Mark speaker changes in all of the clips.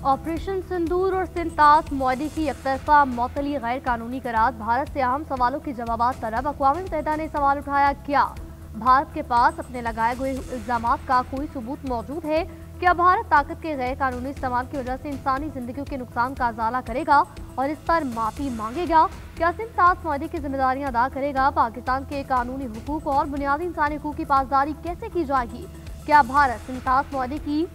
Speaker 1: Operation सिंदूर और सिंतास मुआहदे की एकतरफा मौतली गैर कानूनी करार, भारत से अहम सवालों के जवाब तलब। अक़वाम मुत्तहिदा ने सवाल उठाया, क्या भारत के पास अपने लगाए गए इल्जामात का कोई सबूत मौजूद है? क्या भारत ताकत के गैर कानूनी इस्तेमाल की वजह से इंसानी जिंदगियों के नुकसान का अजाला करेगा और इस पर माफी मांगेगा? क्या सिंतास मुआहदे की जिम्मेदारियां अदा करेगा? पाकिस्तान के कानूनी हुकूक और बुनियादी इंसानी हुकूक की पासदारी कैसे की जाएगी? क्या भारत सिंतास मुआहदे की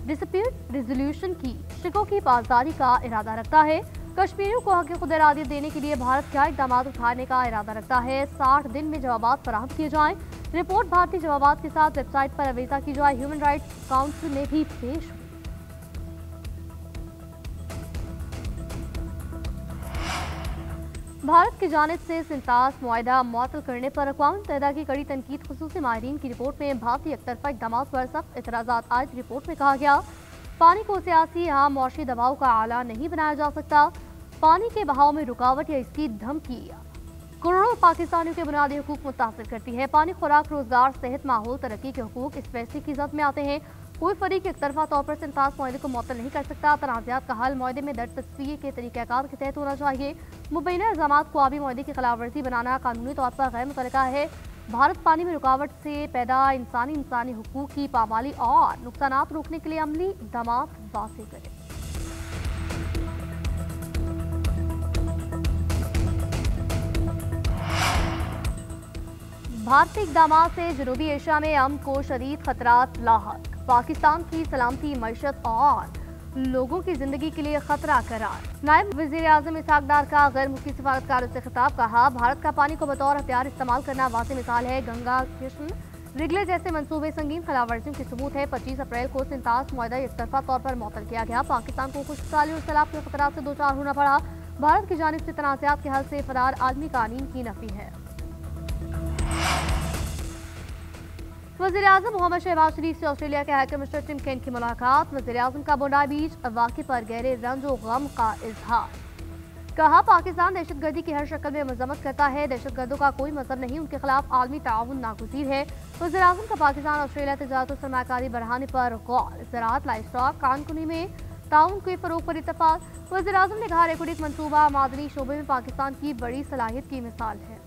Speaker 1: डिस्प्यूट रिजोल्यूशन की शिकों की पासदारी का इरादा रखता है? कश्मीरियों को हक खुद इरादियत देने के लिए भारत क्या इक़दाम उठाने का इरादा रखता है? 60 दिन में जवाब फराहम किए जाएं। रिपोर्ट भारतीय जवाब के साथ वेबसाइट पर अवेजा की जाए। ह्यूमन राइट्स काउंसिल में भी पेश। भारत की जानिब से सिंतास मुआहदा मुअत्तल करने पर अक़वाम मुत्तहिदा की कड़ी तनकीद। खुसूसी माहिरीन की रिपोर्ट में भारतीय एकतरफा इक़दाम पर सख्त एतराज़ात आए। रिपोर्ट में कहा गया, पानी को सियासी या मुआशी दबाव का आला नहीं बनाया जा सकता। पानी के बहाव में रुकावट या इसकी धमकी करोड़ों पाकिस्तानियों के बुनियादी हुकूक मुतासिर करती है। पानी, खुराक, रोजगार, सेहत, माहौल, तरक्की के हुकूक इस फैसले की जद में आते हैं। कोई फरीक एकतरफा तौर पर सिंतास मुआहदे को मुअत्तल नहीं कर सकता। तनाज़ात का हल मुआहदे में दर्ज तस्वीर के तरीक़ाकार के तहत होना चाहिए। मुबैना इल्ज़ामात को आबी मुआहदे की खिलाफवर्जी बनाना कानूनी तौर पर गैर मुतल्लका है। भारत पानी में रुकावट से पैदा इंसानी हुकूक की पामाली और नुकसानात रोकने के लिए अमली इक़दाम वाज़ेह करे। भारतीय इक़दाम से जनूबी एशिया में अमन को शदीद खतरात लाहक। पाकिस्तान की सलामती, मईशत और लोगों की जिंदगी के लिए खतरा करार। नायब वज़ीर आज़म इसहाक डार का गैर मुल्की सफारतकारों से खिताब। कहा, भारत का पानी को बतौर हथियार इस्तेमाल करना वाज़ेह मिसाल है। गंगा, कृष्ण, रिगले जैसे मंसूबे संगीन खिलाफवर्जियों की सबूत है। 25 अप्रैल को सिंतास मुआहदा एकतरफा तौर पर मुअत्तल किया गया। पाकिस्तान को खुशहाली और सैलाब के खतरात से दो चार होना पड़ा। भारत की जानिब से तनाज़ात के हल से फरार आलमी कानून की नफी है। वज़ीर आज़म मोहम्मद शहबाज शरीफ से ऑस्ट्रेलिया के हाई कमिश्नर टिम केन की मुलाकात। वज़ीर आज़म का बोंडाई बीच वाक़े पर गहरे रंज और गम का इजहार। कहा, पाकिस्तान दहशतगर्दी की हर शक्ल में मजम्मत करता है। दहशतगर्दों का कोई मजहब नहीं, उनके खिलाफ आलमी ताउन नागुज़ीर है। वज़ीर आज़म का पाकिस्तान ऑस्ट्रेलिया तजारत और सरमाकारी बढ़ाने पर गौर। ज़राअत, लाइवस्टॉक, कानकुनी में ताउन के फ़रोग़ पर इत्तफ़ाक़। वज़ीर आज़म ने कहा, रेकोडिक मनसूबा मादनी शोबे में पाकिस्तान की बड़ी सलाहियत की मिसाल है।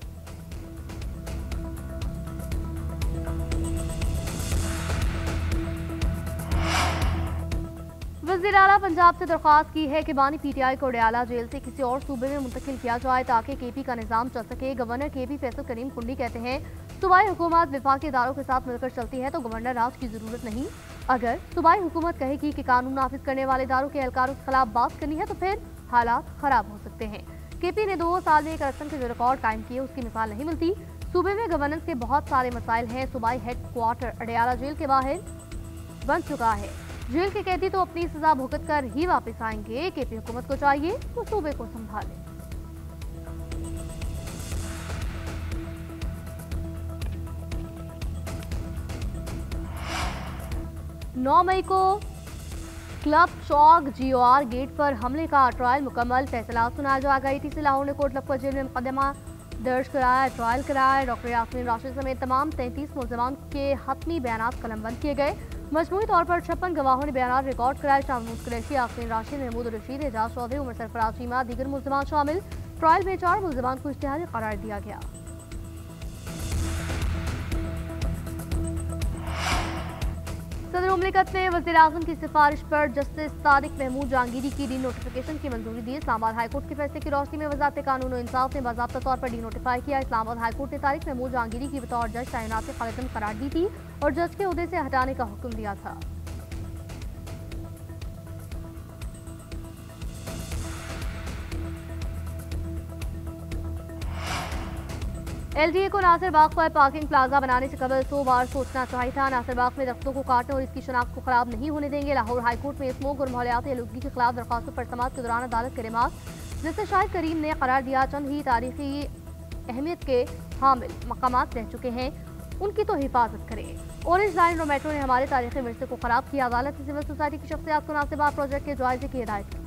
Speaker 1: वज़ीर आला पंजाब से दरख्वास्त की है कि बानी PTI को डयाला जेल से किसी और सूबे में मुंतकिल किया जाए ताकि KP का निज़ाम चल सके। गवर्नर KP फैसल करीम कुंडी कहते हैं, सूबाई हुकूमत विफाकी इदारों के साथ मिलकर चलती है तो गवर्नर राज की जरूरत नहीं। अगर सूबाई हुकूमत कहेगी कि कानून नाफिज करने वाले इदारों के एहलकारों के खिलाफ बात करनी है तो फिर हालात खराब हो सकते हैं। KP ने 2 साल में करप्शन के जो रिकॉर्ड कायम किए उसकी मिसाल नहीं मिलती। सूबे में गवर्नेंस के बहुत सारे मसाइल हैं। सूबाई हेड क्वार्टर अडयाला जेल के बाहर बन चुका है। जेल के कैदी तो अपनी सजा भुगत कर ही वापस आएंगे। KP हुकूमत को चाहिए वो सूबे को संभाले। 9 मई को क्लब चौक GOR गेट पर हमले का ट्रायल मुकम्मल, फैसला सुनाया जाएगा। ETC लाहौर ने कोट लखपत जेल में मुकदमा दर्ज कराया, ट्रायल कराया। डॉक्टर यास्मीन राशिद समेत तमाम 33 मुलजमान के हतमी बयानात कलमबंद किए गए। मजमूई तौर पर 56 गवाहों ने बयान रिकॉर्ड कराए। शाहमूद कुरैशी, आफरीन राशिद, महमूद रशीद, एजाज चौधरी, उमर सरफराज चीमा, दीगर मुलजमान शामिल। ट्रायल में 4 मुलजमान को इश्तिहारी करार दिया गया। सदर मुमलिकत ने वज़ीर आज़म की सिफारिश पर जस्टिस तारिक महमूद जहांगीरी की डी नोटिफिकेशन की मंजूरी दी। इस्लामाबाद हाईकोर्ट के फैसले की रोशनी में वज़ारत कानून और इंसाफ ने बाज़ाब्ता तौर पर डी नोटिफाई किया। इस्लामाबाद हाईकोर्ट ने तारिक महमूद जहांगीरी की बतौर जज तैनात से खारिजन करार दी थी और जज के ओहदे से हटाने का हुक्म दिया था। LDA को नासिर बाग पर पार्किंग प्लाजा बनाने से कबल 100 बार सोचना चाहिए था। नासिर बाग में दरख्तों को काटने और इसकी शनाख्त को खराब नहीं होने देंगे। लाहौर हाईकोर्ट में स्मोक और माहौलियाती आलूदगी के खिलाफ दरख्वास्तों पर समाअत के दौरान अदालत के रिमार्क, जिससे शाहिद करीम ने करार दिया चंद ही तारीखी अहमियत के हामिल मकामात रह चुके हैं, उनकी तो हिफाजत करें। ऑरेंज लाइन और मेट्रो ने हमारे तारीखी विरसे को खराब किया। अदालत ने सिविल सोसाइटी की शख्सियात को नासिर बाग प्रोजेक्ट के जायजे की हिदायत की।